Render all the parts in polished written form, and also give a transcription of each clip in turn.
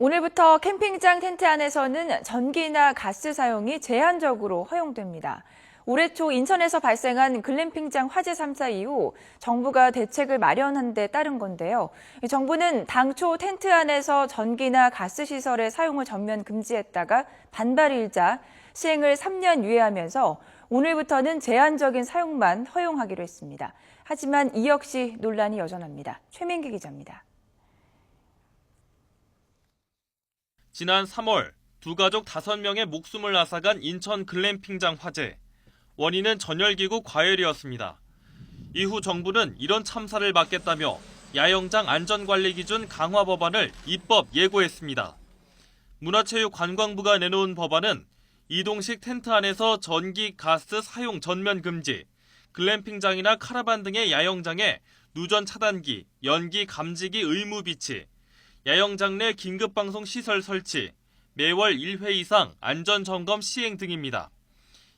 오늘부터 캠핑장 텐트 안에서는 전기나 가스 사용이 제한적으로 허용됩니다. 올해 초 인천에서 발생한 글램핑장 화재 3사 이후 정부가 대책을 마련한 데 따른 건데요. 정부는 당초 텐트 안에서 전기나 가스 시설의 사용을 전면 금지했다가 반발이 일자 시행을 3년 유예하면서 오늘부터는 제한적인 사용만 허용하기로 했습니다. 하지만 이 역시 논란이 여전합니다. 최민기 기자입니다. 지난 3월 두 가족 5명의 목숨을 앗아간 인천 글램핑장 화재. 원인은 전열기구 과열이었습니다. 이후 정부는 이런 참사를 막겠다며 야영장 안전관리 기준 강화 법안을 입법 예고했습니다. 문화체육관광부가 내놓은 법안은 이동식 텐트 안에서 전기, 가스 사용 전면 금지, 글램핑장이나 카라반 등의 야영장에 누전 차단기, 연기 감지기 의무 비치, 야영장 내 긴급방송 시설 설치, 매월 1회 이상 안전점검 시행 등입니다.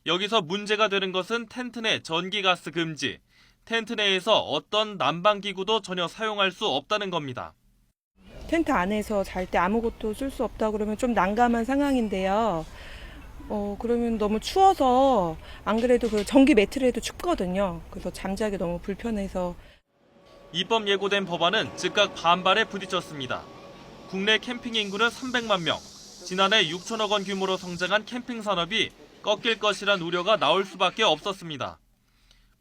여기서 문제가 되는 것은 텐트 내 전기가스 금지, 텐트 내에서 어떤 난방기구도 전혀 사용할 수 없다는 겁니다. 텐트 안에서 잘 때 아무것도 쓸 수 없다 그러면 좀 난감한 상황인데요. 그러면 너무 추워서 안 그래도 그 전기 매트를 해도 춥거든요. 그래서 잠자기 너무 불편해서. 입법 예고된 법안은 즉각 반발에 부딪혔습니다. 국내 캠핑 인구는 300만 명, 지난해 6천억 원 규모로 성장한 캠핑 산업이 꺾일 것이란 우려가 나올 수밖에 없었습니다.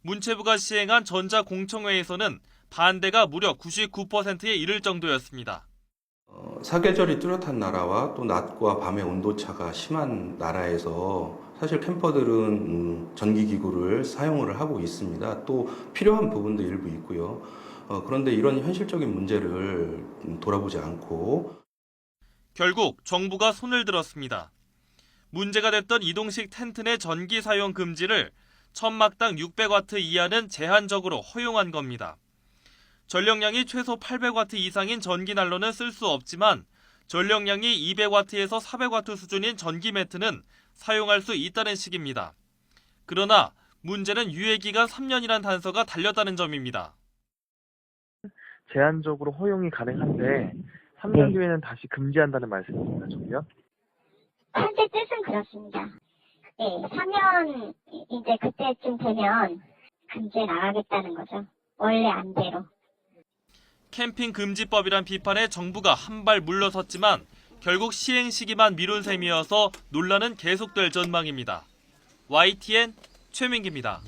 문체부가 시행한 전자공청회에서는 반대가 무려 99%에 이를 정도였습니다. 사계절이 뚜렷한 나라와 또 낮과 밤의 온도차가 심한 나라에서 사실 캠퍼들은 전기기구를 사용을 하고 있습니다. 또 필요한 부분도 일부 있고요. 그런데 이런 현실적인 문제를 돌아보지 않고 결국 정부가 손을 들었습니다. 문제가 됐던 이동식 텐트 내 전기 사용 금지를 천막당 600와트 이하는 제한적으로 허용한 겁니다. 전력량이 최소 800와트 이상인 전기 난로는 쓸 수 없지만 전력량이 200와트에서 400와트 수준인 전기 매트는 사용할 수 있다는 식입니다. 그러나 문제는 유예기간 3년이란 단서가 달렸다는 점입니다. 제한적으로 허용이 가능한데 3년 뒤에는 다시 금지한다는 말씀입니다. 저기요? 현재 뜻은 그렇습니다. 네, 3년 이제 그때쯤 되면 금지에 나가겠다는 거죠. 원래 안대로. 캠핑 금지법이란 비판에 정부가 한 발 물러섰지만 결국 시행 시기만 미룬 셈이어서 논란은 계속될 전망입니다. YTN 최민기입니다.